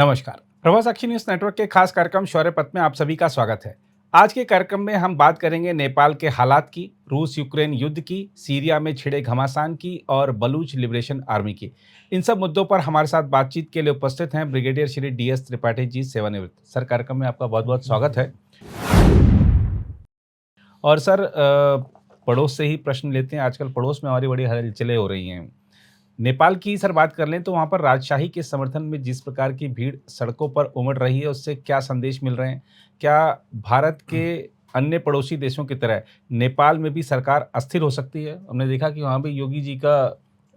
नमस्कार। प्रभा साक्षी news network के खास कार्यक्रम शौर्य पथ में आप सभी का स्वागत है। आज के कार्यक्रम में हम बात करेंगे नेपाल के हालात की, रूस यूक्रेन युद्ध की, सीरिया में छिड़े घमासान की और बलूच लिबरेशन आर्मी की। इन सब मुद्दों पर हमारे साथ बातचीत के लिए उपस्थित हैं ब्रिगेडियर श्री DS त्रिपाठी जी, सेवानिवृत्त। सर, कार्यक्रम में आपका बहुत बहुत स्वागत है। और सर, पड़ोस से ही प्रश्न लेते हैं। आजकल पड़ोस में हमारी बड़ी हलचलें हो रही हैं। नेपाल की सर बात कर लें तो वहाँ पर राजशाही के समर्थन में जिस प्रकार की भीड़ सड़कों पर उमड़ रही है, उससे क्या संदेश मिल रहे हैं? क्या भारत के अन्य पड़ोसी देशों की तरह नेपाल में भी सरकार अस्थिर हो सकती है? हमने देखा कि वहाँ भी योगी जी का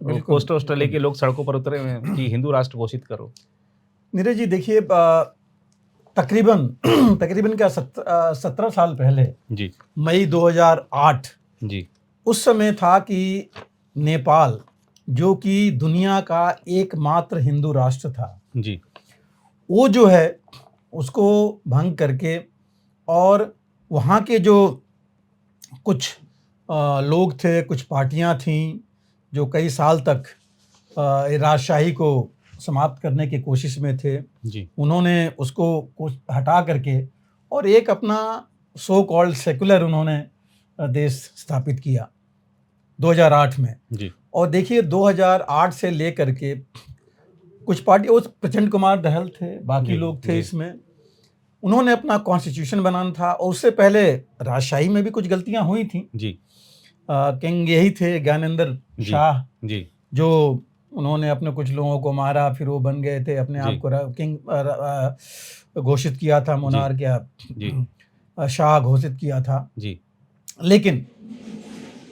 पोस्टर वोस्टर लेके लोग सड़कों पर उतरे हुए हैं कि हिंदू राष्ट्र घोषित करो। नीरज जी, देखिए, तकरीबन तकरीबन क्या 17 साल पहले जी मई 2008 जी उस समय था कि नेपाल, जो कि दुनिया का एकमात्र हिंदू राष्ट्र था, जी वो जो है उसको भंग करके और वहाँ के जो कुछ लोग थे, कुछ पार्टियां थीं जो कई साल तक राजशाही को समाप्त करने की कोशिश में थे, जी उन्होंने उसको हटा करके और एक अपना सो कॉल्ड सेकुलर उन्होंने देश स्थापित किया 2008 में। जी और देखिए 2008 से लेकर के कुछ पार्टी, उस प्रचंड कुमार दहल थे, बाकी लोग थे, इसमें उन्होंने अपना कॉन्स्टिट्यूशन बनाना था। और उससे पहले राजशाही में भी कुछ गलतियां हुई थी। जी किंग यही थे ज्ञानेंद्र शाह, जी जो उन्होंने अपने कुछ लोगों को मारा, फिर वो बन गए थे, अपने आप को किंग घोषित किया था, मोनार्क या शाह घोषित किया था। जी लेकिन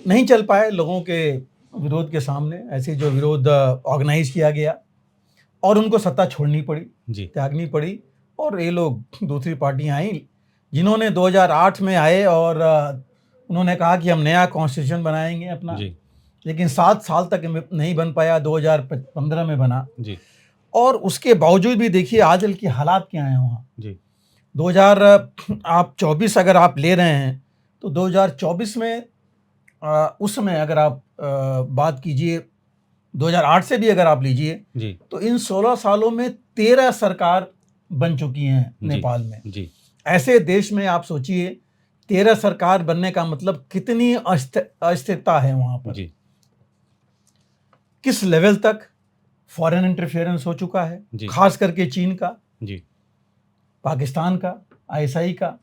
नहीं चल पाए लोगों के विरोध के सामने। ऐसे जो विरोध ऑर्गेनाइज किया गया और उनको सत्ता छोड़नी पड़ी, त्यागनी पड़ी। और ये लोग, दूसरी पार्टियां आई जिन्होंने 2008 में आए और उन्होंने कहा कि हम नया कॉन्स्टिट्यूशन बनाएंगे अपना, लेकिन 7 साल तक नहीं बन पाया। 2015 में बना जी। और उसके बावजूद भी देखिए आजकल की हालात क्या हैं वहाँ जी। 2024 अगर आप ले रहे हैं तो 2024 में उस समय अगर आप बात कीजिए, 2008 से भी अगर आप लीजिए तो इन 16 सालों में 13 सरकार बन चुकी हैं नेपाल में। जी। ऐसे देश में आप सोचिए 13 सरकार बनने का मतलब कितनी अस्थिरता है वहाँ पर। जी। किस लेवल तक फॉरेन इंटरफेरेंस हो चुका है, खास करके चीन का, पाकिस्तान का, ISI का,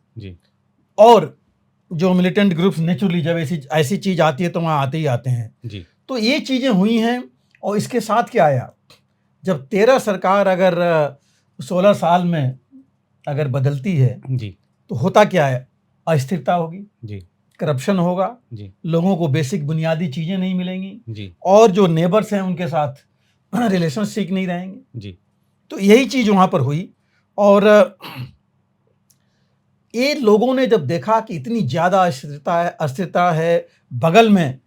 और जो मिलिटेंट ग्रुप्स नेचुरली जब ऐसी चीज आती है तो वहाँ आते ही आते हैं। तो ये चीजें हुई हैं। और इसके साथ क्या आया, जब 13 सरकार अगर 16 साल में अगर बदलती है तो होता क्या है, अस्थिरता होगी, करप्शन होगा, लोगों को बेसिक बुनियादी चीजें नहीं मिलेंगी, और जो नेबर्स हैं उनके साथ रिलेशन ठीक नहीं रहेंगे। तो यही चीज वहां पर हुई। और ये लोगों ने जब देखा कि इतनी ज्यादा अस्थिरता है, बगल में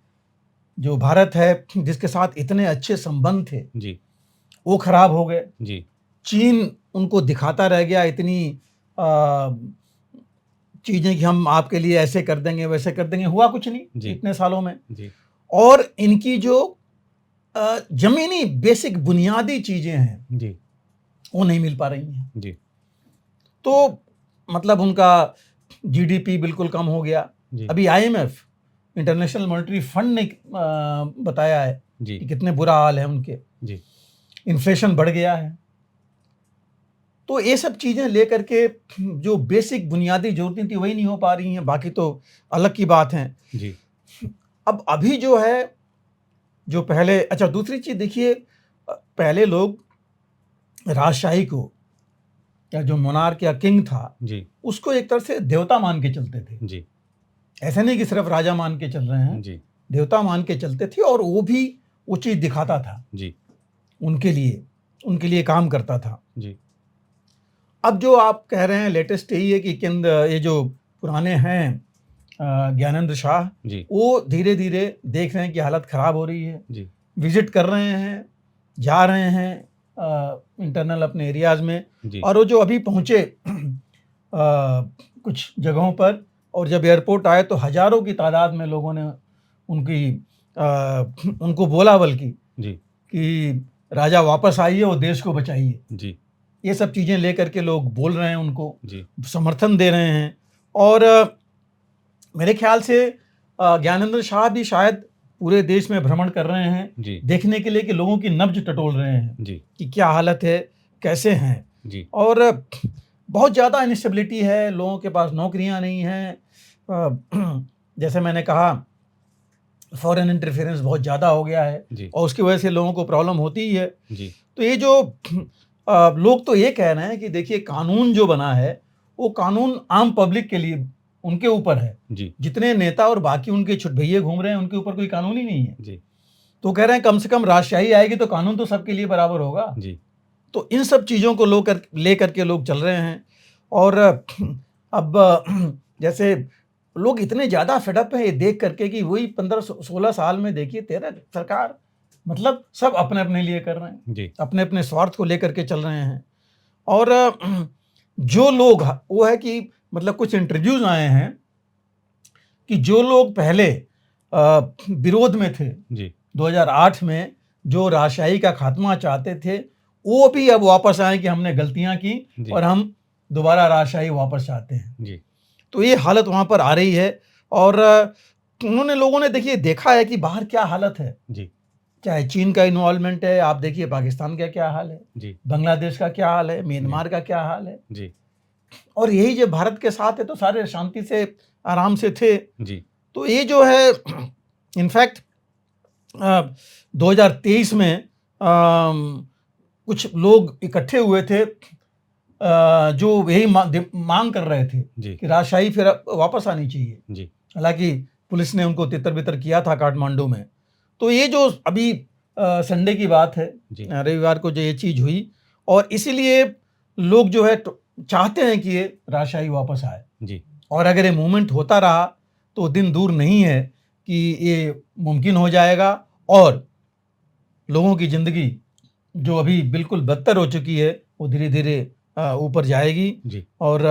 जो भारत है जिसके साथ इतने अच्छे संबंध थे वो खराब हो गए। चीन उनको दिखाता रह गया इतनी चीजें कि हम आपके लिए ऐसे कर देंगे, वैसे कर देंगे, हुआ कुछ नहीं इतने सालों में। और इनकी जो जमीनी बेसिक बुनियादी चीजें हैं वो नहीं मिल पा रही हैं। तो मतलब उनका GDP बिल्कुल कम हो गया। अभी IMF, इंटरनेशनल मॉनेटरी फंड ने बताया है कि कितने बुरा हाल है उनके। इन्फ्लेशन बढ़ गया है। तो ये सब चीजें लेकर के जो बेसिक बुनियादी जरूरतें थी वही नहीं हो पा रही हैं, बाकी तो अलग की बात है। अब अभी जो है, जो पहले, अच्छा दूसरी चीज देखिए, पहले लोग राजशाही को या जो मोनार्क या किंग था उसको एक तरह से देवता मान के चलते थे। ऐसा नहीं कि सिर्फ राजा मान के चल रहे हैं, देवता मान के चलते थे। और वो भी वो चीज दिखाता था उनके लिए काम करता था। अब जो आप कह रहे हैं लेटेस्ट यही है कि किंग, ये जो पुराने हैं ज्ञानेंद्र शाह, वो धीरे धीरे देख रहे हैं कि हालत खराब हो रही है, विजिट कर रहे हैं, जा रहे हैं इंटरनल अपने एरियाज में। और वो जो अभी पहुंचे कुछ जगहों पर, और जब एयरपोर्ट आए तो हजारों की तादाद में लोगों ने उनको बोला बल्कि कि राजा वापस आइए और देश को बचाइए। ये सब चीज़ें लेकर के लोग बोल रहे हैं, उनको जी, समर्थन दे रहे हैं। और मेरे ख्याल से ज्ञानेंद्र शाह भी शायद पूरे देश में भ्रमण कर रहे हैं जी, देखने के लिए कि लोगों की नब्ज टटोल रहे हैं जी, कि क्या हालत है, कैसे हैं। जी, और बहुत ज़्यादा इनस्टेबिलिटी है, लोगों के पास नौकरियां नहीं हैं। जैसे मैंने कहा, फॉरेन इंटरफेरेंस बहुत ज़्यादा हो गया है जी, और उसकी वजह से लोगों को प्रॉब्लम होती ही है। जी, तो ये जो लोग तो ये कह रहे हैं कि देखिए कानून जो बना है वो कानून आम पब्लिक के लिए, उनके ऊपर है। जी, जितने नेता और बाकी उनके छुटभैये घूम रहे हैं उनके ऊपर कोई कानून ही नहीं है। जी, तो कह रहे हैं कम से कम राजशाही आएगी तो कानून तो सबके लिए बराबर होगा। जी, तो इन सब चीज़ों को ले करके लोग चल रहे हैं। और अब जैसे लोग इतने ज़्यादा फेडअप हैं ये देख करके कि वही 15-16 साल में देखिए 13 सरकार, मतलब सब अपने अपने लिए कर रहे हैं, जी, अपने अपने स्वार्थ को लेकर के चल रहे हैं। और जो लोग वो है कि मतलब कुछ इंटरव्यूज आए हैं कि जो लोग पहले विरोध में थे जी, 2008 में, जो राजशाही का खात्मा चाहते थे, वो भी अब वापस आए कि हमने गलतियां की जी, और हम दोबारा राजशाही वापस चाहते हैं। जी, तो ये हालत वहाँ पर आ रही है। और लोगों ने देखिए देखा है कि बाहर क्या हालत है, जी, चाहे चीन का इन्वॉल्वमेंट है, आप देखिए पाकिस्तान का क्या हाल है, जी, बांग्लादेश का क्या हाल है, म्यांमार का क्या हाल है। जी, और यही जब भारत के साथ है तो सारे शांति से आराम से थे। जी, तो ये जो है इनफैक्ट 2023 में कुछ लोग इकट्ठे हुए थे जो यही मांग कर रहे थे जी, कि राजशाही फिर वापस आनी चाहिए। जी, हालांकि पुलिस ने उनको तितर बितर किया था काठमांडू में। तो ये जो अभी संडे की बात है, जी, रविवार को जो ये चीज़ हुई, और इसीलिए लोग जो है चाहते हैं कि ये राजशाही वापस आए। जी, और अगर ये मूवमेंट होता रहा तो दिन दूर नहीं है कि ये मुमकिन हो जाएगा और लोगों की ज़िंदगी जो अभी बिल्कुल बदतर हो चुकी है वो धीरे धीरे ऊपर जाएगी। जी, और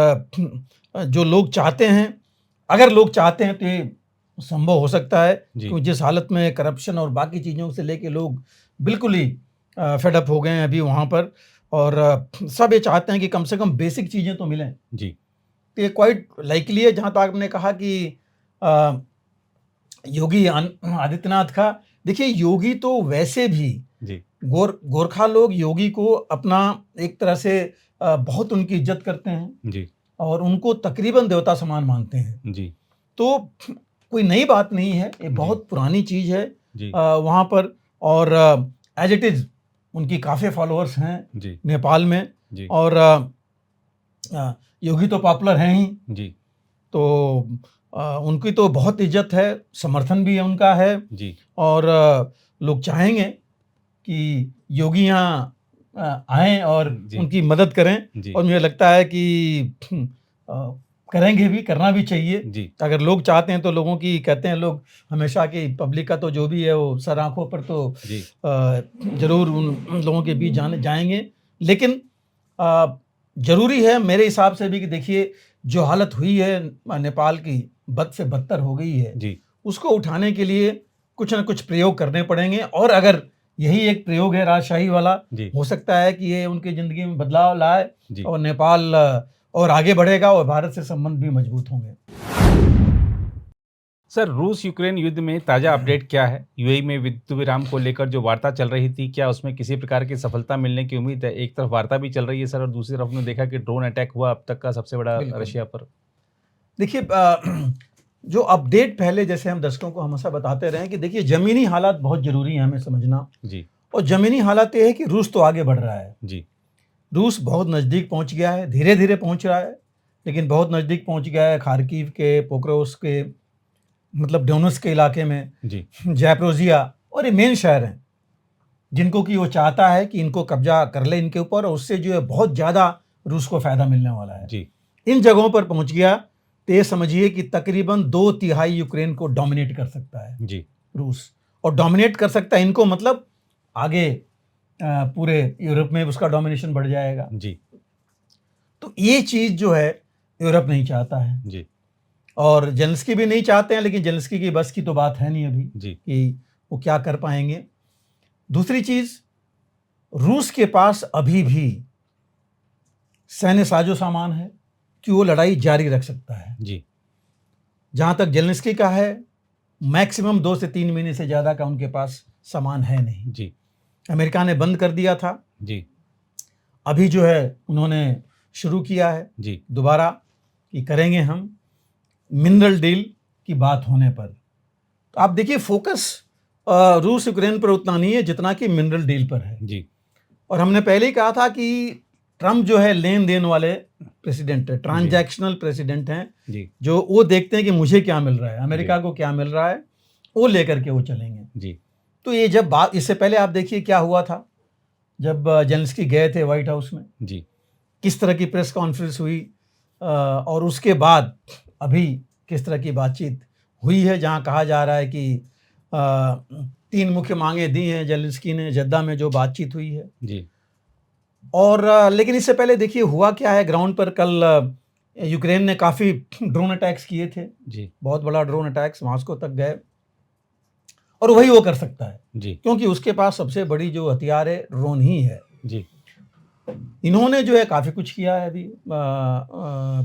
जो लोग चाहते हैं, अगर लोग चाहते हैं तो ये संभव हो सकता है, जी, क्योंकि जिस हालत में करप्शन और बाकी चीज़ों से लेके लोग बिल्कुल ही फेडअप हो गए हैं अभी वहाँ पर। और सब ये चाहते हैं कि कम से कम बेसिक चीज़ें तो मिलें। जी, तो ये क्वाइट लाइकली है, जहाँ तक आपने कहा कि अ, योगी आदित्यनाथ का, देखिए योगी तो वैसे भी जी, गोरखा लोग योगी को अपना एक तरह से बहुत उनकी इज्जत करते हैं जी, और उनको तकरीबन देवता समान मानते हैं। जी, तो कोई नई बात नहीं है, ये जी, बहुत पुरानी चीज़ है जी, वहाँ पर। और एज इट इज़ उनकी काफ़ी फॉलोअर्स हैं जी, नेपाल में। जी, और योगी तो पॉपुलर हैं ही, जी, तो उनकी तो बहुत इज्जत है, समर्थन भी उनका है। जी, और लोग चाहेंगे कि योगी यहाँ आएँ और जी, उनकी मदद करें। जी, और मुझे लगता है कि करेंगे भी, करना भी चाहिए। जी, अगर लोग चाहते हैं तो लोगों की, कहते हैं लोग हमेशा कि पब्लिक का तो जो भी है वो सर आँखों पर, तो जी, ज़रूर उन लोगों के बीच जाएंगे। लेकिन ज़रूरी है मेरे हिसाब से भी कि देखिए जो हालत हुई है नेपाल की, बद से बदतर हो गई है, जी, उसको उठाने के लिए कुछ ना कुछ प्रयोग करने पड़ेंगे। और अगर यही एक प्रयोग है राजशाही वाला, जी, हो सकता है कि ये उनकी ज़िंदगी में बदलाव लाए जी। और नेपाल और आगे बढ़ेगा और भारत से संबंध भी मजबूत होंगे। सर, रूस यूक्रेन युद्ध में ताज़ा अपडेट क्या है? यूएई में युद्ध विराम को लेकर जो वार्ता चल रही थी, क्या उसमें किसी प्रकार की सफलता मिलने की उम्मीद है? एक तरफ वार्ता भी चल रही है सर, और दूसरी तरफ हमने देखा कि ड्रोन अटैक हुआ अब तक का सबसे बड़ा बिल्कुल। रशिया पर। देखिए जो अपडेट पहले जैसे हम दर्शकों को हमेशा बताते रहे हैं कि देखिए ज़मीनी हालात बहुत ज़रूरी हैं हमें समझना। जी, और ज़मीनी हालात ये है कि रूस तो आगे बढ़ रहा है, जी, रूस बहुत नज़दीक पहुंच गया है, धीरे धीरे पहुंच रहा है लेकिन बहुत नज़दीक पहुंच गया है। खार्किव के, पोक्रोस के, मतलब डोनेट्स्क के इलाके में, जी, ज़ैपोरिज़िया, और ये मेन शहर हैं जिनको कि वो चाहता है कि इनको कब्जा कर ले इनके ऊपर, और उससे जो है बहुत ज़्यादा रूस को फ़ायदा मिलने वाला है। जी, इन जगहों पर पहुंच गया तो ये समझिए कि तकरीबन 2/3 यूक्रेन को डोमिनेट कर सकता है जी, रूस। और डोमिनेट कर सकता है इनको, मतलब आगे पूरे यूरोप में उसका डोमिनेशन बढ़ जाएगा। जी, तो ये चीज़ जो है यूरोप नहीं चाहता है, जी, और जेलेंस्की भी नहीं चाहते हैं, लेकिन जेलेंस्की की बस की तो बात है नहीं अभी जी, कि वो क्या कर पाएंगे। दूसरी चीज़, रूस के पास अभी भी सैन्य साजो सामान है कि वो लड़ाई जारी रख सकता है जी। जहाँ तक जेलेंस्की का है, मैक्सिमम 2 से 3 महीने से ज़्यादा का उनके पास सामान है नहीं जी। अमेरिका ने बंद कर दिया था जी। अभी जो है उन्होंने शुरू किया है जी। दोबारा कि करेंगे हम मिनरल डील की बात होने पर। तो आप देखिए फोकस रूस यूक्रेन पर उतना नहीं है जितना कि मिनरल डील पर है जी। और हमने पहले ही कहा था कि ट्रम्प जो है लेन देन वाले प्रेसिडेंट है, ट्रांजैक्शनल प्रेसिडेंट हैं, जो वो देखते हैं कि मुझे क्या मिल रहा है, अमेरिका को क्या मिल रहा है, वो लेकर के वो चलेंगे जी। तो ये जब बात, इससे पहले आप देखिए क्या हुआ था जब जेलेंस्की गए थे व्हाइट हाउस में जी, किस तरह की प्रेस कॉन्फ्रेंस हुई और उसके बाद अभी किस तरह की बातचीत हुई है, जहां कहा जा रहा है कि 3 मुख्य मांगे दी हैं जेलेंस्की ने, जद्दा में जो बातचीत हुई है जी। और लेकिन इससे पहले देखिए हुआ क्या है ग्राउंड पर। कल यूक्रेन ने काफ़ी ड्रोन अटैक्स किए थे जी, बहुत बड़ा ड्रोन अटैक्स मॉस्को तक गए और वही वो कर सकता है जी, क्योंकि उसके पास सबसे बड़ी जो हथियार है ड्रोन ही है जी। इन्होंने जो है काफ़ी कुछ किया है अभी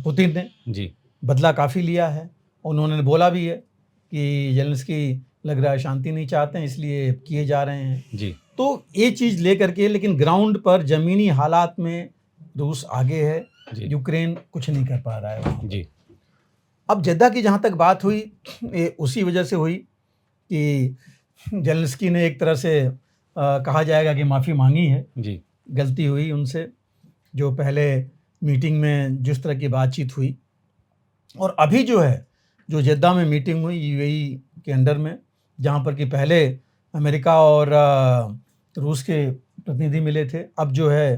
पुतिन ने जी, बदला काफ़ी लिया है। उन्होंने बोला भी है कि जेलेंस्की लग रहा है शांति नहीं चाहते हैं इसलिए किए जा रहे हैं जी। तो ये चीज़ लेकर के, लेकिन ग्राउंड पर ज़मीनी हालात में रूस आगे है, यूक्रेन कुछ नहीं कर पा रहा है जी। अब जद्दा की जहाँ तक बात हुई, ये उसी वजह से हुई कि जेलेंस्की ने एक तरह से कहा जाएगा कि माफ़ी मांगी है जी, गलती हुई उनसे जो पहले मीटिंग में जिस तरह की बातचीत हुई। और अभी जो है जो जद्दा में मीटिंग हुई यूएई के अंडर में, जहाँ पर कि पहले अमेरिका और रूस के प्रतिनिधि मिले थे, अब जो है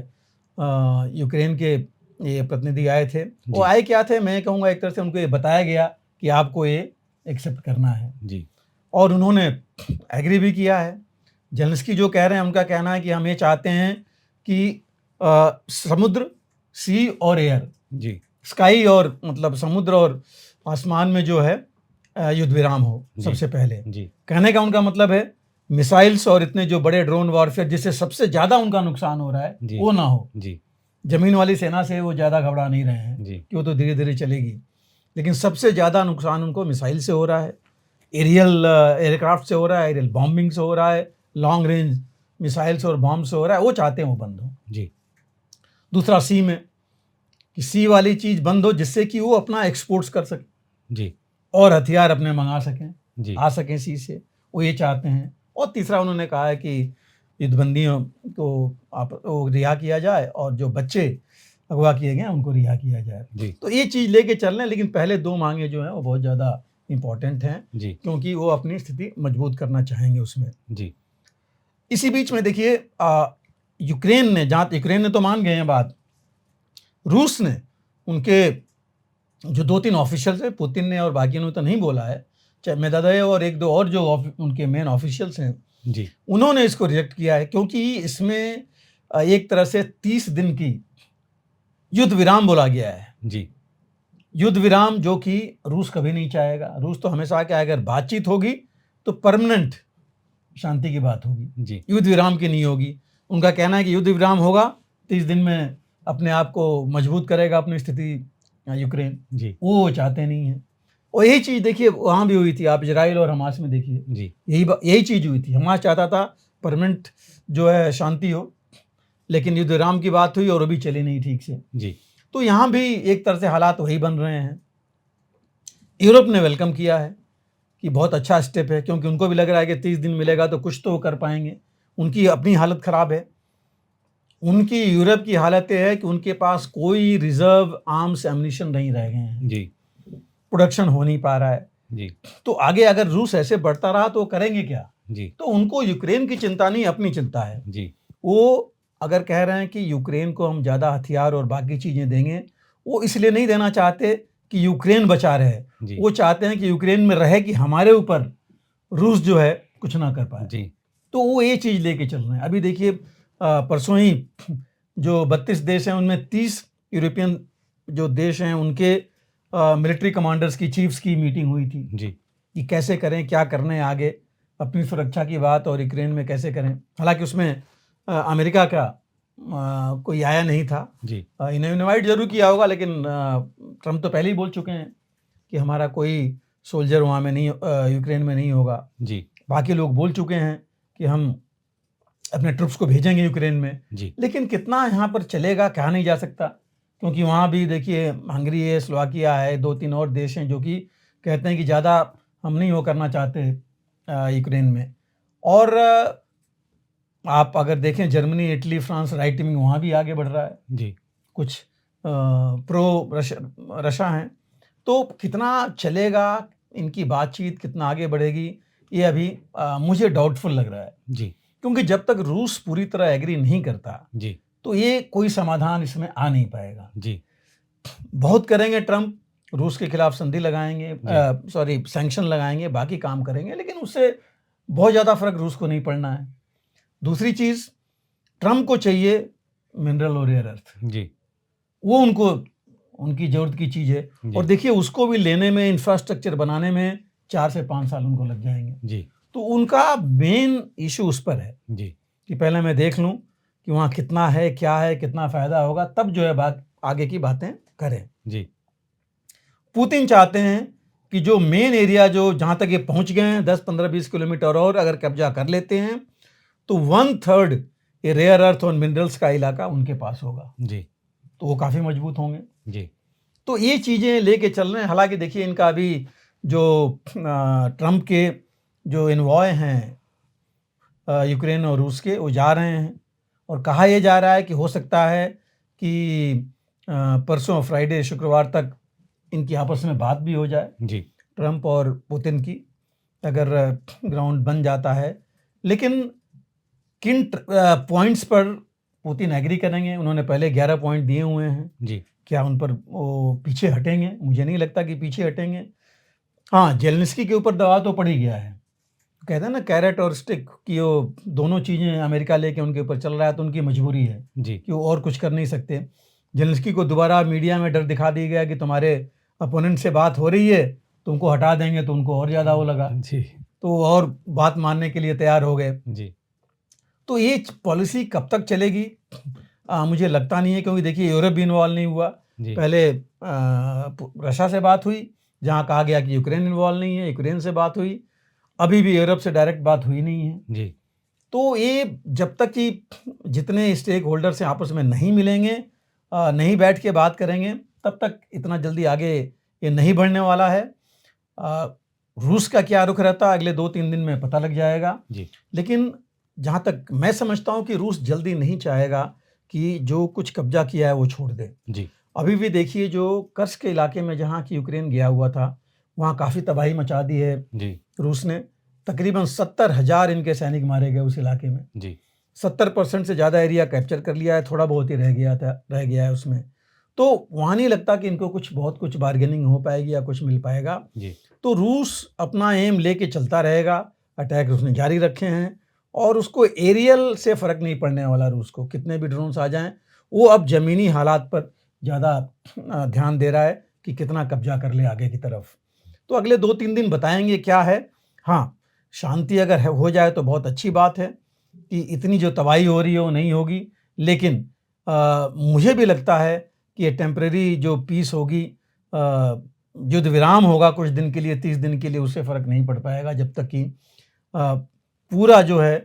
यूक्रेन के ये प्रतिनिधि आए थे। वो आए क्या थे, मैं कहूँगा एक तरह से उनको ये बताया गया कि आपको ये एक्सेप्ट करना है जी, और उन्होंने एग्री भी किया है। जेलेंस्की जो कह रहे हैं, उनका कहना है कि हम ये चाहते हैं कि समुद्र, सी और एयर जी, स्काई और मतलब समुद्र और आसमान में जो है युद्ध विराम हो सबसे पहले जी। कहने का उनका मतलब है मिसाइल्स और इतने जो बड़े ड्रोन वॉरफेयर जिससे सबसे ज़्यादा उनका नुकसान हो रहा है वो ना हो जी। जमीन वाली सेना से वो ज़्यादा घबरा नहीं रहे हैं कि वो तो धीरे धीरे चलेगी, लेकिन सबसे ज़्यादा नुकसान उनको मिसाइल से हो रहा है, एरियल एयरक्राफ्ट से हो रहा है, एरियल बॉम्बिंग से हो रहा है, लॉन्ग रेंज मिसाइल्स और बॉम्ब से हो रहा है। वो चाहते हैं वो बंद हो जी। दूसरा सी में कि सी वाली चीज़ बंद हो जिससे कि वो अपना एक्सपोर्ट्स कर सकें जी, और हथियार अपने मंगा सकें जी, आ सकें सी से, वो ये चाहते हैं। और तीसरा उन्होंने कहा है कि युद्धबंदियों को आप रिहा किया जाए और जो बच्चे अगवा किए गए उनको रिहा किया जाए जी। तो ये चीज़ लेके चल रहे हैं, लेकिन पहले 2 मांगे जो हैं वो बहुत ज़्यादा इम्पोर्टेंट हैं जी, क्योंकि वो अपनी स्थिति मजबूत करना चाहेंगे उसमें जी। इसी बीच में देखिए यूक्रेन ने, जहाँ यूक्रेन ने तो मान गए हैं बात, रूस ने उनके जो 2-3 ऑफिशियल्स हैं, पुतिन ने और बाकियों ने तो नहीं बोला है, चाहे मेदवेदेव और 1-2 और जो उनके मेन ऑफिशियल्स हैं जी, उन्होंने इसको रिजेक्ट किया है क्योंकि इसमें एक तरह से 30 दिन की युद्ध विराम बोला गया है जी। युद्ध विराम जो कि रूस कभी नहीं चाहेगा। रूस तो हमेशा क्या है, अगर बातचीत होगी तो परमानेंट शांति की बात होगी जी, युद्ध विराम की नहीं होगी। उनका कहना है कि युद्ध विराम होगा 30 दिन में अपने आप को मजबूत करेगा अपनी स्थिति यूक्रेन जी, वो चाहते नहीं है। और यही चीज़ देखिए वहाँ भी हुई थी, आप इजराइल और हमास में देखिए जी, यही चीज़ हुई थी। हमास चाहता था परमानेंट जो है शांति हो, लेकिन युद्ध विराम की बात हुई और अभी चली नहीं ठीक से जी। तो यहाँ भी एक तरह से हालात वही बन रहे हैं। यूरोप ने वेलकम किया है कि बहुत अच्छा स्टेप है, क्योंकि उनको भी लग रहा है कि 30 दिन मिलेगा तो कुछ तो कर पाएंगे। उनकी अपनी हालत ख़राब है, उनकी यूरोप की हालत यह है कि उनके पास कोई रिजर्व आर्म्स एम्यूनिशन नहीं रह गए हैं जी, प्रोडक्शन हो नहीं पा रहा है जी। तो आगे अगर रूस ऐसे बढ़ता रहा तो करेंगे क्या जी, तो उनको यूक्रेन की चिंता नहीं, अपनी चिंता है जी। वो अगर कह रहे हैं कि यूक्रेन को हम ज़्यादा हथियार और बाकी चीज़ें देंगे, वो इसलिए नहीं देना चाहते कि यूक्रेन बचा रहे, वो चाहते हैं कि यूक्रेन में रहे कि हमारे ऊपर रूस जो है कुछ ना कर पाए जी। तो वो ये चीज़ लेके चल रहे हैं। अभी देखिए परसों ही जो 32 देश हैं उनमें 30 यूरोपियन जो देश हैं उनके मिलिट्री कमांडर्स की, चीफ्स की मीटिंग हुई थी जी, कि कैसे करें, क्या करना है आगे, अपनी सुरक्षा की बात और यूक्रेन में कैसे करें। हालांकि उसमें अमेरिका का कोई आया नहीं था जी। इन्हें इनवाइट जरूर किया होगा, लेकिन ट्रम्प तो पहले ही बोल चुके हैं कि हमारा कोई सोल्जर वहाँ में नहीं, यूक्रेन में नहीं होगा जी। बाकी लोग बोल चुके हैं कि हम अपने ट्रुप्स को भेजेंगे यूक्रेन में जी। लेकिन कितना यहाँ पर चलेगा कहा नहीं जा सकता, क्योंकि वहाँ भी देखिए हंगरी है, स्लोवाकिया है, 2-3 और देश हैं जो कि कहते हैं कि ज़्यादा हम नहीं वो करना चाहते यूक्रेन में। और आप अगर देखें Germany, Italy, France, right wing वहाँ भी आगे बढ़ रहा है जी। कुछ प्रो रशा हैं, तो कितना चलेगा इनकी बातचीत, कितना आगे बढ़ेगी, ये अभी मुझे डाउटफुल लग रहा है जी। क्योंकि जब तक रूस पूरी तरह एग्री नहीं करता जी, तो ये कोई समाधान इसमें आ नहीं पाएगा जी। बहुत करेंगे ट्रम्प, रूस के खिलाफ संधि लगाएंगे, सैंक्शन लगाएंगे, बाकी काम करेंगे, लेकिन उससे बहुत ज़्यादा फर्क रूस को नहीं पड़ना है। दूसरी चीज़, ट्रम्प को चाहिए मिनरल और रेयर अर्थ जी, वो उनकी ज़रूरत की चीज़ है। और देखिए उसको भी लेने में, इंफ्रास्ट्रक्चर बनाने में 4 से 5 साल उनको लग जाएंगे जी। तो उनका मेन इशू उस पर है जी, कि पहले मैं देख लूं कि वहाँ कितना है, क्या है, कितना फ़ायदा होगा, तब जो है बात आगे की बातें करें जी। पुतिन चाहते हैं कि जो मेन एरिया, जो जहाँ तक ये पहुँच गए हैं 10, 15, 20 किलोमीटर और अगर कब्जा कर लेते हैं तो 1/3 ये रेयर अर्थ और मिनरल्स का इलाका उनके पास होगा जी। तो वो काफ़ी मजबूत होंगे जी। तो ये चीज़ें लेके चल रहे हैं। हालांकि देखिए इनका अभी जो ट्रम्प के जो इन्वॉय हैं यूक्रेन और रूस के, वो जा रहे हैं और कहा यह जा रहा है कि हो सकता है कि परसों फ्राइडे, शुक्रवार तक इनकी आपस में बात भी हो जाए जी, ट्रम्प और पुतिन की, अगर ग्राउंड बन जाता है। लेकिन किन पॉइंट्स पर पुतिन एग्री करेंगे, उन्होंने पहले 11 पॉइंट दिए हुए हैं जी, क्या उन पर वो पीछे हटेंगे? मुझे नहीं लगता कि पीछे हटेंगे। हाँ, जेलेंस्की के ऊपर दबाव तो पड़ ही गया है, कहते हैं ना कैरेट और स्टिक की, वो दोनों चीज़ें अमेरिका लेके उनके ऊपर चल रहा है, तो उनकी मजबूरी है जी कि वो और कुछ कर नहीं सकते। जेलेंस्की को दोबारा मीडिया में डर दिखा दिया गया कि तुम्हारे अपोनेंट से बात हो रही है, तुमको हटा देंगे, तो उनको और ज़्यादा वो लगा जी, तो और बात मानने के लिए तैयार हो गए जी। तो ये पॉलिसी कब तक चलेगी मुझे लगता नहीं है, क्योंकि देखिए यूरोप भी इन्वॉल्व नहीं हुआ। पहले रशिया से बात हुई, जहाँ कहा गया कि यूक्रेन इन्वॉल्व नहीं है, यूक्रेन से बात हुई, अभी भी यूरोप से डायरेक्ट बात हुई नहीं है जी। तो ये जब तक कि जितने स्टेक होल्डर से आपस में नहीं मिलेंगे, नहीं बैठ के बात करेंगे, तब तक इतना जल्दी आगे ये नहीं बढ़ने वाला है। रूस का क्या रुख रहता है अगले 2-3 दिन में पता लग जाएगा जी। लेकिन जहाँ तक मैं समझता हूँ कि रूस जल्दी नहीं चाहेगा कि जो कुछ कब्जा किया है वो छोड़ दे जी। अभी भी देखिए जो कर्स्क के इलाके में जहाँ की यूक्रेन गया हुआ था, वहाँ काफ़ी तबाही मचा दी है जी। रूस ने तकरीबन 70,000 इनके सैनिक मारे गए उस इलाके में जी। 70% से ज़्यादा एरिया कैप्चर कर लिया है, थोड़ा बहुत ही रह गया है उसमें। तो वहाँ नहीं लगता कि इनको बहुत कुछ बार्गेनिंग हो पाएगी या कुछ मिल पाएगा जी। तो रूस अपना एम लेके चलता रहेगा, अटैक उसने जारी रखे हैं और उसको एरियल से फ़र्क नहीं पड़ने वाला। रूस को कितने भी ड्रोन्स आ जाएं, वो अब ज़मीनी हालात पर ज़्यादा ध्यान दे रहा है कि कितना कब्जा कर ले आगे की तरफ। तो अगले 2-3 दिन बताएंगे क्या है। हाँ, शांति अगर हो जाए तो बहुत अच्छी बात है कि इतनी जो तबाही हो रही है वो नहीं होगी, लेकिन मुझे भी लगता है कि ये टेम्परेरी जो पीस होगी, युद्ध विराम होगा कुछ दिन के लिए, 30 दिन के लिए, उससे फ़र्क नहीं पड़ पाएगा जब तक कि पूरा जो है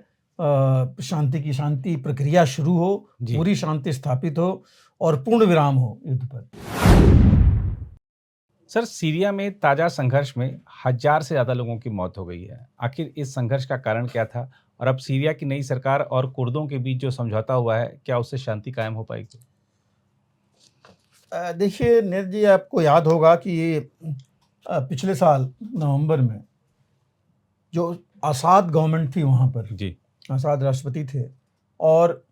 शांति प्रक्रिया शुरू हो, पूरी शांति स्थापित हो और पूर्ण विराम हो युद्ध पर। सर, सीरिया में ताज़ा संघर्ष में 1000 से ज़्यादा लोगों की मौत हो गई है। आखिर इस संघर्ष का कारण क्या था और अब सीरिया की नई सरकार और कुर्दों के बीच जो समझौता हुआ है, क्या उससे शांति कायम हो पाएगी? देखिए नीरज जी, आपको याद होगा कि पिछले साल नवंबर में जो आसाद गवर्नमेंट थी वहाँ पर जी, आसाद राष्ट्रपति थे और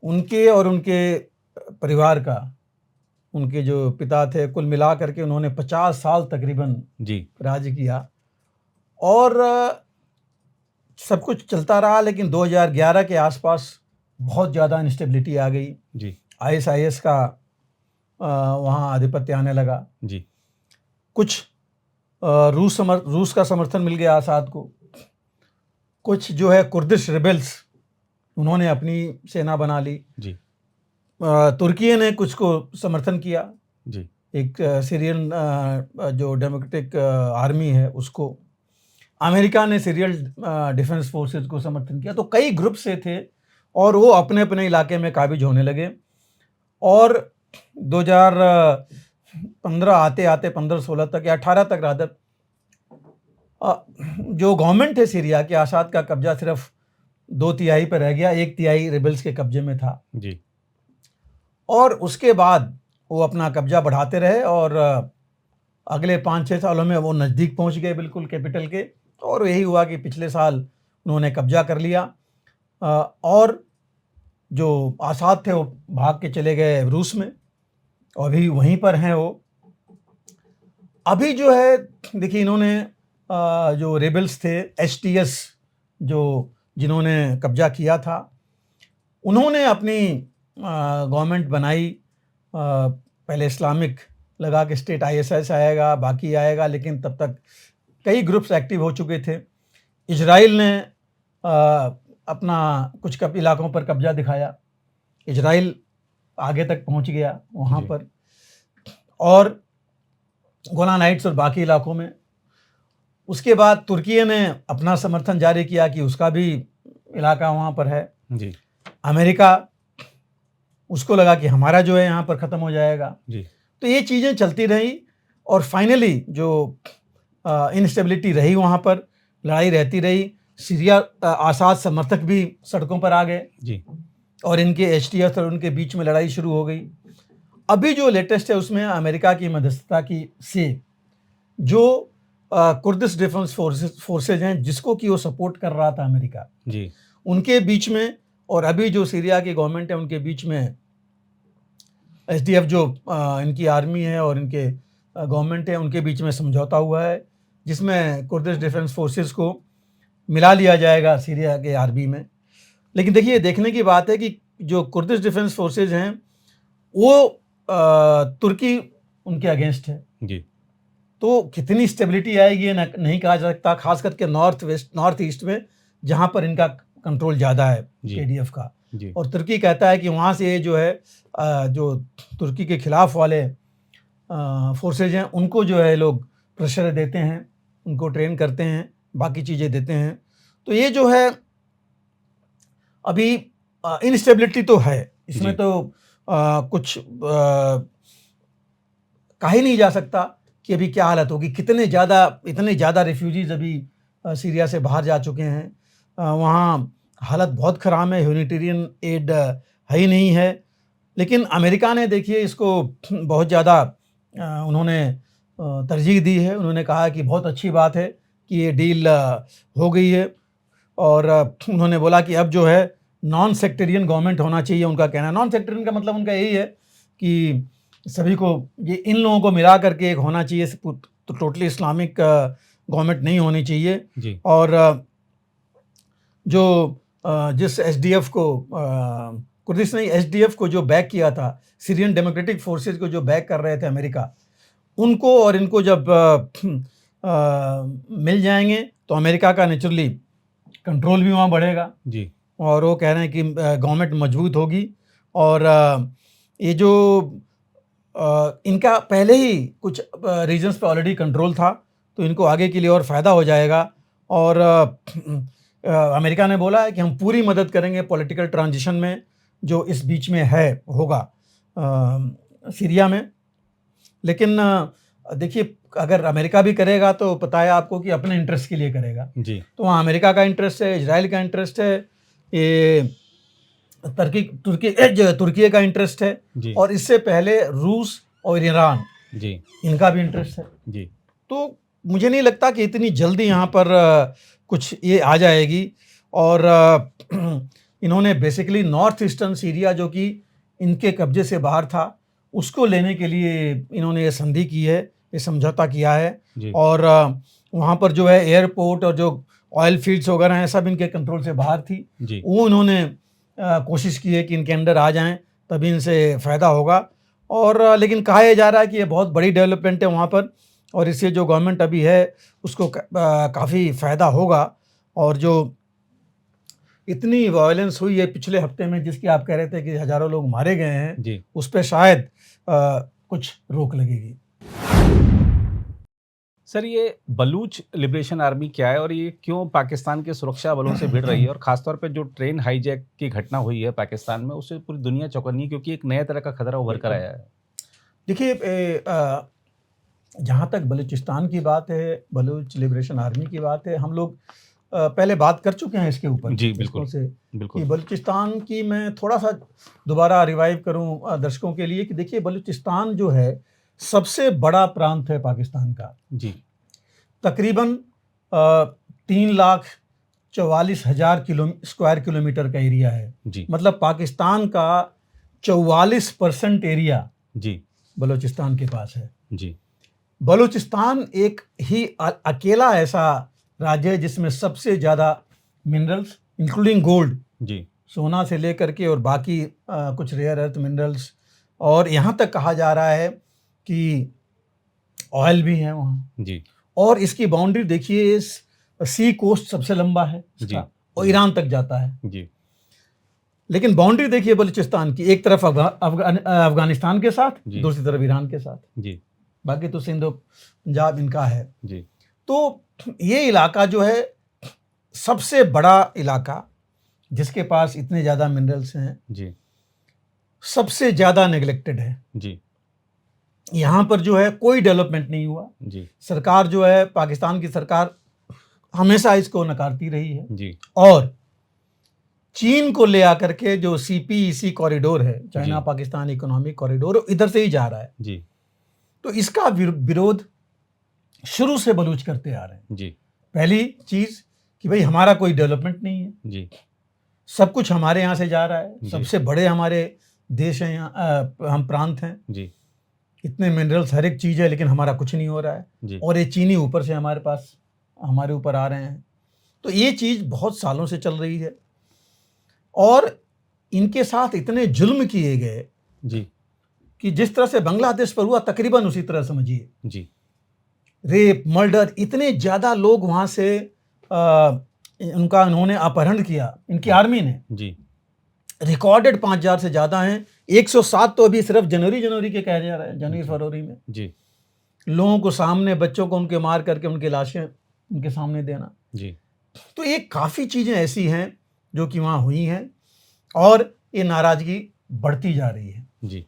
उनके परिवार का, उनके जो पिता थे, कुल मिला करके उन्होंने 50 साल तकरीबन जी राज किया और सब कुछ चलता रहा। लेकिन 2011 के आसपास बहुत ज़्यादा इंस्टेबिलिटी आ गई जी। ISIS का वहाँ आधिपत्य आने लगा जी। कुछ रूस का समर्थन मिल गया आसाद को, कुछ जो है कुर्दिश रिबेल्स, उन्होंने अपनी सेना बना ली जी। तुर्की ने कुछ को समर्थन किया जी, एक सीरियन जो डेमोक्रेटिक आर्मी है उसको, अमेरिका ने सीरियल डिफेंस फोर्सेस को समर्थन किया। तो कई ग्रुप से थे और वो अपने अपने इलाके में काबिज होने लगे। और 2015 आते आते 15-16 तक या 18 तक रादर जो गवर्नमेंट है सीरिया के, आसाद का कब्जा सिर्फ 2/3 पर रह गया, 1/3 रिबल्स के कब्जे में था जी। और उसके बाद वो अपना कब्जा बढ़ाते रहे और अगले 5-6 सालों में वो नज़दीक पहुंच गए बिल्कुल कैपिटल के। और यही हुआ कि पिछले साल उन्होंने कब्जा कर लिया और जो आसाद थे वो भाग के चले गए रूस में और अभी वहीं पर हैं वो। अभी जो है देखिए, इन्होंने जो रेबल्स थे HTS जिन्होंने कब्जा किया था, उन्होंने अपनी गवर्नमेंट बनाई। पहले इस्लामिक लगा के स्टेट ISIS आएगा, बाकी आएगा, लेकिन तब तक कई ग्रुप्स एक्टिव हो चुके थे। इजराइल ने अपना कुछ इलाकों पर कब्जा दिखाया, इजराइल आगे तक पहुंच गया वहाँ पर, और गोलान हाइट्स और बाकी इलाकों में। उसके बाद तुर्की ने अपना समर्थन जारी किया कि उसका भी इलाका वहाँ पर है जी। अमेरिका, उसको लगा कि हमारा जो है यहाँ पर ख़त्म हो जाएगा जी। तो ये चीज़ें चलती रही और फाइनली जो इंस्टेबिलिटी रही वहाँ पर, लड़ाई रहती रही। सीरिया आसाद समर्थक भी सड़कों पर आ गए जी। और इनके HTS और उनके बीच में लड़ाई शुरू हो गई। अभी जो लेटेस्ट है उसमें अमेरिका की मध्यस्थता की से जो कुर्दिश डिफेंस फोर्सेज हैं, जिसको कि वो सपोर्ट कर रहा था अमेरिका जी, उनके बीच में, और अभी जो सीरिया की गवर्नमेंट है उनके बीच में SDF जो इनकी आर्मी है और इनके गवर्नमेंट है उनके बीच में समझौता हुआ है, जिसमें कुर्दिश डिफेंस फोर्सेस को मिला लिया जाएगा सीरिया के आर्मी में। लेकिन देखिए, देखने की बात है कि जो कुर्दिश डिफेंस फोर्सेज हैं वो तुर्की उनके अगेंस्ट है जी। तो कितनी स्टेबिलिटी आएगी ये नहीं कहा जा सकता, खास करके नॉर्थ ईस्ट में जहाँ पर इनका कंट्रोल ज़्यादा है KDF का। जी। और तुर्की कहता है कि वहाँ से जो है जो तुर्की के खिलाफ वाले फोर्सेज हैं उनको जो है लोग प्रेशर देते हैं, उनको ट्रेन करते हैं, बाकी चीज़ें देते हैं। तो ये जो है अभी इनस्टेबिलिटी तो है इसमें, तो कुछ कहा ही नहीं जा सकता कि अभी क्या हालत होगी। इतने ज़्यादा रिफ्यूजीज़ अभी सीरिया से बाहर जा चुके हैं, वहाँ हालत बहुत ख़राब है, ह्यूमैनिटेरियन एड है ही नहीं है। लेकिन अमेरिका ने देखिए इसको बहुत ज़्यादा उन्होंने तरजीह दी है। उन्होंने कहा कि बहुत अच्छी बात है कि ये डील हो गई है और उन्होंने बोला कि अब जो है नॉन सेक्टेरियन गवर्नमेंट होना चाहिए। उनका कहना है, नॉन सेक्टेरियन का मतलब उनका यही है कि सभी को ये इन लोगों को मिला करके एक होना चाहिए, तो टोटली इस्लामिक गवर्नमेंट नहीं होनी चाहिए जी। और जो जिस SDF को कुर्दिश ने SDF को जो बैक किया था, सीरियन डेमोक्रेटिक फोर्सेस को जो बैक कर रहे थे अमेरिका, उनको और इनको जब मिल जाएंगे तो अमेरिका का नेचुरली कंट्रोल भी वहाँ बढ़ेगा जी। और वो कह रहे हैं कि गवर्नमेंट मजबूत होगी। और ये जो इनका पहले ही कुछ रीजन्स पे ऑलरेडी कंट्रोल था तो इनको आगे के लिए और फ़ायदा हो जाएगा। और अमेरिका ने बोला है कि हम पूरी मदद करेंगे पॉलिटिकल ट्रांजिशन में जो इस बीच में होगा सीरिया में। लेकिन देखिए, अगर अमेरिका भी करेगा तो पता है आपको कि अपने इंटरेस्ट के लिए करेगा जी। तो वहाँ अमेरिका का इंटरेस्ट है, इजराइल का इंटरेस्ट है, ये तुर्की का इंटरेस्ट है जी। और इससे पहले रूस और ईरान जी। इनका भी इंटरेस्ट है। जी। तो मुझे नहीं लगता कि इतनी जल्दी यहाँ पर कुछ ये आ जाएगी। और इन्होंने बेसिकली नॉर्थ ईस्टर्न सीरिया जो कि इनके कब्जे से बाहर था उसको लेने के लिए इन्होंने ये संधि की है, ये समझौता किया है। और वहाँ पर जो है एयरपोर्ट और जो ऑयल फील्ड्स वगैरह हैं सब इनके कंट्रोल से बाहर थी, वो इन्होंने कोशिश की है कि इनके अंडर आ जाएं, तभी इनसे फ़ायदा होगा। और लेकिन कहा यह जा रहा है कि ये बहुत बड़ी डेवलपमेंट है वहाँ पर और इससे जो गवर्नमेंट अभी है उसको काफ़ी फ़ायदा होगा। और जो इतनी वायलेंस हुई है पिछले हफ्ते में, जिसकी आप कह रहे थे कि हजारों लोग मारे गए हैं जी, उस पर शायद कुछ रोक लगेगी। सर ये बलूच लिबरेशन आर्मी क्या है और ये क्यों पाकिस्तान के सुरक्षा बलों से भिड़ रही है, और खासतौर पे जो ट्रेन हाईजैक की घटना हुई है पाकिस्तान में, उससे पूरी दुनिया चौकन्नी है क्योंकि एक नए तरह का खतरा उभर कर आया है। देखिए, जहाँ तक बलूचिस्तान की बात है, बलूच लिबरेशन आर्मी की बात है, हम लोग पहले बात कर चुके हैं इसके ऊपर जी बिल्कुल से बिल्कुल। कि बलूचिस्तान की मैं थोड़ा सा दोबारा रिवाइव करूं दर्शकों के लिए कि देखिए, बलूचिस्तान जो है सबसे बड़ा प्रांत है पाकिस्तान का जी तकरीबन 3,44,000 स्क्वायर किलोमीटर का एरिया है जी मतलब पाकिस्तान का 44% एरिया जी बलूचिस्तान के पास है। जी बलूचिस्तान एक ही अकेला ऐसा राज्य है जिसमें सबसे ज़्यादा मिनरल्स इंक्लूडिंग गोल्ड, जी सोना से लेकर के और बाकी कुछ रेयर अर्थ मिनरल्स, और यहाँ तक कहा जा रहा है कि ऑयल भी है वहाँ। जी और इसकी बाउंड्री देखिए, सी कोस्ट सबसे लंबा है जी इसका और ईरान तक जाता है। जी लेकिन बाउंड्री देखिए बलूचिस्तान की, एक तरफ अफगानिस्तान के साथ, दूसरी तरफ ईरान के साथ, जी बाकी तो सिंध पंजाब इनका है। जी तो ये इलाका जो है सबसे बड़ा इलाका, जिसके पास इतने ज़्यादा मिनरल्स हैं, जी सबसे ज़्यादा नेग्लेक्टेड है। जी यहाँ पर जो है कोई डेवलपमेंट नहीं हुआ। जी सरकार जो है, पाकिस्तान की सरकार हमेशा इसको नकारती रही है। जी और चीन को ले आकर के जो CPEC कॉरिडोर है, चाइना पाकिस्तान इकोनॉमिक कॉरिडोर, इधर से ही जा रहा है जी। तो इसका विरोध शुरू से बलूच करते आ रहे हैं। जी। पहली चीज कि भाई हमारा कोई डेवलपमेंट नहीं है जी। सब कुछ हमारे यहाँ से जा रहा है, सबसे बड़े हमारे देश हैं यहाँ, हम प्रांत हैं जी। इतने मिनरल्स हर एक चीज है, लेकिन हमारा कुछ नहीं हो रहा है और ये चीनी ऊपर से हमारे ऊपर आ रहे हैं। तो ये चीज बहुत सालों से चल रही है और इनके साथ इतने जुल्म किए गए जी कि जिस तरह से बांग्लादेश पर हुआ तकरीबन उसी तरह समझिए। जी। रेप, मर्डर, इतने ज्यादा लोग वहां से उन्होंने अपहरण किया, इनकी आर्मी ने। जी। रिकॉर्डेड 5,000 से ज्यादा हैं। 107 तो अभी सिर्फ जनवरी के कह जा रहे हैं, जनवरी फरवरी में। जी। लोगों को सामने, बच्चों को उनके मार करके उनकी लाशें उनके सामने देना। जी। तो ये काफ़ी चीज़ें ऐसी हैं जो कि वहाँ हुई हैं और ये नाराज़गी बढ़ती जा रही है। जी।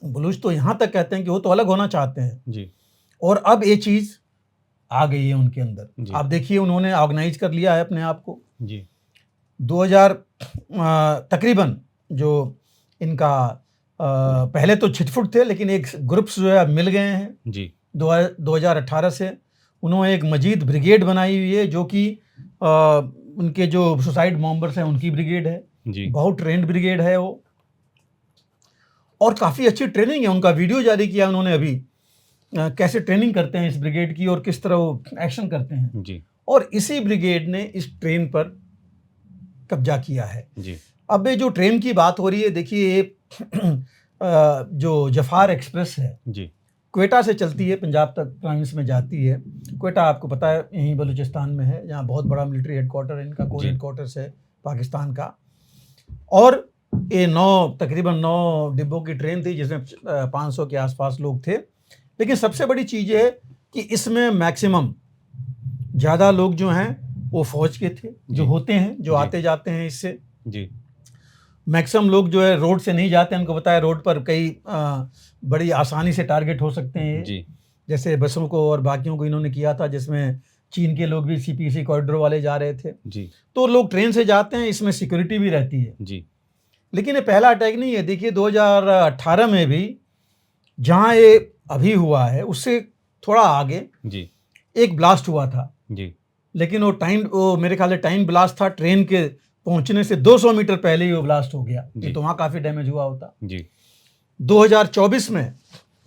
बलूच तो यहाँ तक कहते हैं कि वो तो अलग होना चाहते हैं जी। और अब ये चीज़ आ गई है उनके अंदर। आप देखिए, उन्होंने ऑर्गेनाइज कर लिया है अपने आप को। जी। 2000 तकरीबन जो इनका पहले तो छिटफुट थे, लेकिन एक ग्रुप्स जो है मिल गए हैं। जी। 2018 से उन्होंने एक मजीद ब्रिगेड बनाई हुई है जो कि उनके जो सुसाइड बॉम्बर्स हैं उनकी ब्रिगेड है जी। बहुत ट्रेंड ब्रिगेड है वो, और काफ़ी अच्छी ट्रेनिंग है। उनका वीडियो जारी किया उन्होंने अभी, कैसे ट्रेनिंग करते हैं इस ब्रिगेड की और किस तरह वो एक्शन करते हैं जी। और इसी ब्रिगेड ने इस ट्रेन पर कब्जा किया है जी। अब ये जो ट्रेन की बात हो रही है, देखिए जो जफार एक्सप्रेस है जी, क्वेटा से चलती है, पंजाब तक प्रोविंस में जाती है। क्वेटा आपको पता है यहीं बलूचिस्तान में है, जहाँ बहुत बड़ा मिलिट्री हेडक्वार्टर है इनका, कोर हेडक्वार्टर्स है पाकिस्तान का। और ये तकरीबन 9 डिब्बों की ट्रेन थी जिसमें 500 के आसपास लोग थे। लेकिन सबसे बड़ी चीज़ है कि इसमें मैक्सिमम ज़्यादा लोग जो हैं वो फौज के थे, जो होते हैं, जो आते जाते हैं इससे। जी। मैक्सिमम लोग जो है रोड से नहीं जाते, उनको पता है रोड पर कई बड़ी आसानी से टारगेट हो सकते हैं जी। जैसे बसों को और बाकियों को इन्होंने किया था, जिसमें चीन के लोग भी CPEC कॉरिडोर वाले जा रहे थे जी। तो लोग ट्रेन से जाते हैं, इसमें सिक्योरिटी भी रहती है जी। लेकिन ये पहला अटैक नहीं है। देखिए 2018 में भी जहाँ ये अभी हुआ है उससे थोड़ा आगे जी एक ब्लास्ट हुआ था जी। लेकिन वो मेरे ख्याल से टाइम ब्लास्ट था, ट्रेन के पहुंचने से 200 मीटर पहले ही वो ब्लास्ट हो गया, तो वहाँ काफ़ी डैमेज हुआ होता जी। 2024 में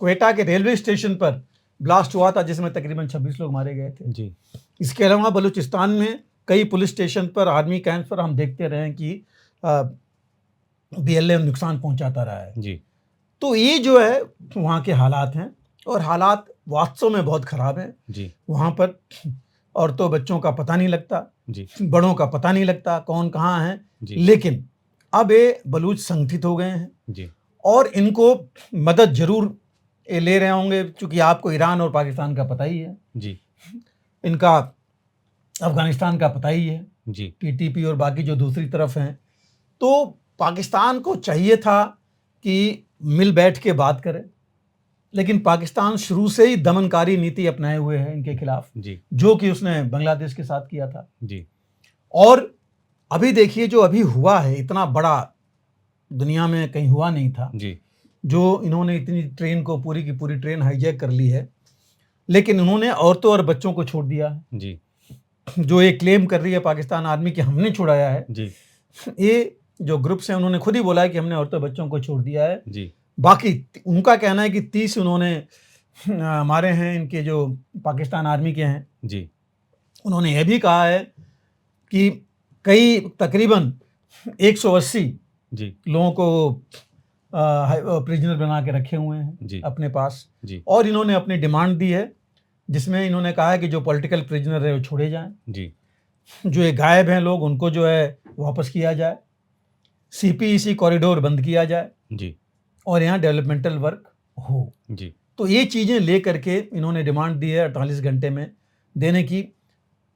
क्वेटा के रेलवे स्टेशन पर ब्लास्ट हुआ था जिसमें तकरीबन 26 लोग मारे गए थे जी। इसके अलावा बलूचिस्तान में कई पुलिस स्टेशन पर, आर्मी कैंप पर हम देखते रहे कि BLA नुकसान पहुंचाता रहा है जी। तो ये जो है वहाँ के हालात हैं और हालात वास्तव में बहुत ख़राब हैं जी वहाँ पर। औरतों बच्चों का पता नहीं लगता जी, बड़ों का पता नहीं लगता कौन कहाँ है। लेकिन अब ये बलूच संगठित हो गए हैं जी, और इनको मदद जरूर ये ले रहे होंगे, क्योंकि आपको ईरान और पाकिस्तान का पता ही है जी, इनका, अफगानिस्तान का पता ही है जी, टीटीपी और बाकी जो दूसरी तरफ हैं। तो पाकिस्तान को चाहिए था कि मिल बैठ के बात करें, लेकिन पाकिस्तान शुरू से ही दमनकारी नीति अपनाए हुए है इनके खिलाफ, जो कि उसने बांग्लादेश के साथ किया था जी। और अभी देखिए जो अभी हुआ है, इतना बड़ा दुनिया में कहीं हुआ नहीं था जी। जो इन्होंने इतनी ट्रेन को, पूरी की पूरी ट्रेन हाईजैक कर ली है, लेकिन उन्होंने औरतों और बच्चों को छोड़ दिया है जी। जो ये क्लेम कर रही है पाकिस्तान आर्मी कि हमने छुड़ाया है जी। ये जो ग्रुप्स हैं उन्होंने खुद ही बोला है कि हमने औरतों बच्चों को छोड़ दिया है जी। बाकी उनका कहना है कि 30 उन्होंने मारे हैं, इनके जो पाकिस्तान आर्मी के हैं जी। उन्होंने यह भी कहा है कि कई तकरीबन 180 जी लोगों को प्रिजनर बना के रखे हुए हैं जी अपने पास जी। और इन्होंने अपनी डिमांड दी है, जिसमें इन्होंने कहा है कि जो पॉलिटिकल प्रिजनर है वो छोड़े जाएं जी। जो ये गायब हैं लोग, उनको जो है वापस किया जाए, सीपीईसी कॉरिडोर बंद किया जाए जी। और यहाँ डेवलपमेंटल वर्क हो जी। तो ये चीज़ें ले करके इन्होंने डिमांड दी है 48 घंटे में देने की,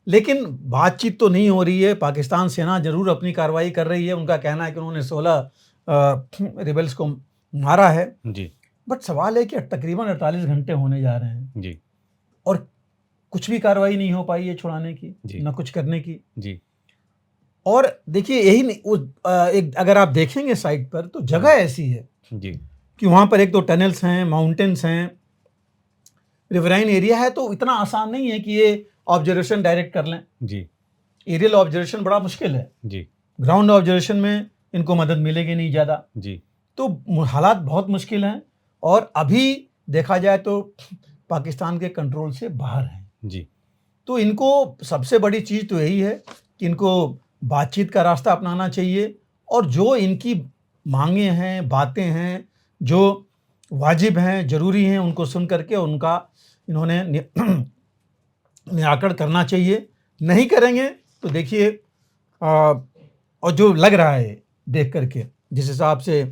लेकिन बातचीत तो नहीं हो रही है। पाकिस्तान सेना जरूर अपनी कार्रवाई कर रही है, उनका कहना है कि उन्होंने 16 रिबल्स को मारा है जी। बट सवाल है कि तकरीबन 48 घंटे होने जा रहे हैं जी, और कुछ भी कार्रवाई नहीं हो पाई है छुड़ाने की, ना कुछ करने की जी। और देखिए यही नहीं, एक अगर आप देखेंगे साइट पर तो जगह ऐसी है जी कि वहाँ पर एक तो टनल्स हैं, माउंटेन्स हैं, रिवराइन एरिया है, तो इतना आसान नहीं है कि ये ऑब्जर्वेशन डायरेक्ट कर लें जी। एरियल ऑब्जर्वेशन बड़ा मुश्किल है जी। ग्राउंड ऑब्जर्वेशन में इनको मदद मिलेगी नहीं ज़्यादा जी। तो हालात बहुत मुश्किल हैं और अभी देखा जाए तो पाकिस्तान के कंट्रोल से बाहर हैं जी। तो इनको सबसे बड़ी चीज़ तो यही है कि इनको बातचीत का रास्ता अपनाना चाहिए, और जो इनकी मांगे हैं, बातें हैं, जो वाजिब हैं, ज़रूरी हैं, उनको सुन करके उनका इन्होंने निराकरण करना चाहिए। नहीं करेंगे तो देखिए और जो लग रहा है देख करके जिस हिसाब से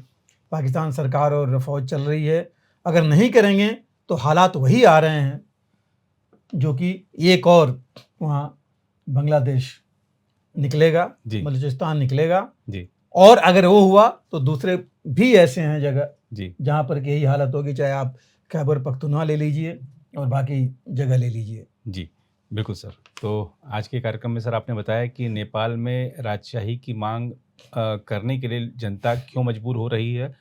पाकिस्तान सरकार और फौज चल रही है, अगर नहीं करेंगे तो हालात वही आ रहे हैं जो कि एक और वहाँ बांग्लादेश निकलेगा, बलूचिस्तान निकलेगा जी। और अगर वो हुआ तो दूसरे भी ऐसे हैं जगह जी जहाँ पर यही हालत होगी, चाहे आप खैबर पख्तूनख्वा ले लीजिए और बाकी जगह ले लीजिए जी। बिल्कुल सर। तो आज के कार्यक्रम में सर आपने बताया कि नेपाल में राजशाही की मांग करने के लिए जनता क्यों मजबूर हो रही है,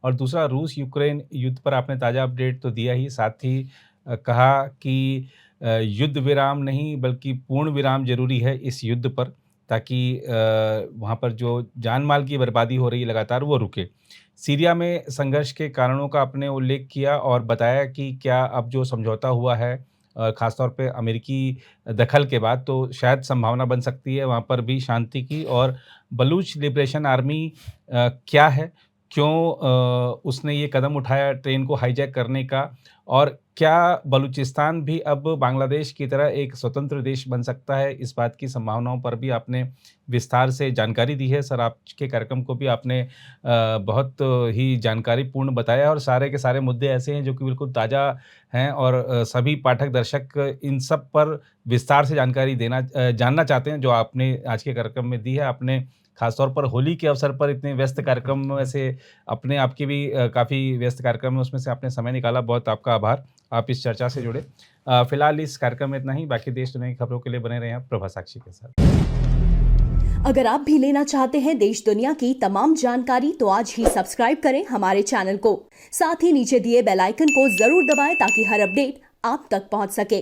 और दूसरा रूस यूक्रेन युद्ध पर आपने ताज़ा अपडेट तो दिया ही, साथ ही कहा कि युद्ध विराम नहीं बल्कि पूर्ण विराम जरूरी है इस युद्ध पर, ताकि वहाँ पर जो जान माल की बर्बादी हो रही है लगातार वो रुके। सीरिया में संघर्ष के कारणों का आपने उल्लेख किया और बताया कि क्या अब जो समझौता हुआ है ख़ासतौर पे अमेरिकी दखल के बाद, तो शायद संभावना बन सकती है वहाँ पर भी शांति की। और बलूच लिबरेशन आर्मी क्या है, क्यों उसने ये कदम उठाया ट्रेन को हाईजैक करने का, और क्या बलूचिस्तान भी अब बांग्लादेश की तरह एक स्वतंत्र देश बन सकता है, इस बात की संभावनाओं पर भी आपने विस्तार से जानकारी दी है। सर आज के कार्यक्रम को भी आपने बहुत ही जानकारीपूर्ण बताया, और सारे के सारे मुद्दे ऐसे हैं जो कि बिल्कुल ताज़ा हैं और सभी पाठक दर्शक इन सब पर विस्तार से जानकारी जानना चाहते हैं जो आपने आज के कार्यक्रम में दी है। आपने खासतौर पर होली के अवसर पर इतने व्यस्त कार्यक्रम में से अपने आपके भी काफ़ी व्यस्त कार्यक्रम है, उसमें से आपने समय निकाला, बहुत आपका आभार। आप इस चर्चा से जुड़े। फिलहाल इस कार्यक्रम में इतना ही, बाकी देश दुनिया की खबरों के लिए बने रहें आप प्रभा साक्षी के साथ। अगर आप भी लेना चाहते हैं देश दुनिया की तमाम जानकारी तो आज ही सब्सक्राइब करें हमारे चैनल को, साथ ही नीचे दिए बेल आइकन को जरूर दबाएं ताकि हर अपडेट आप तक पहुंच सके।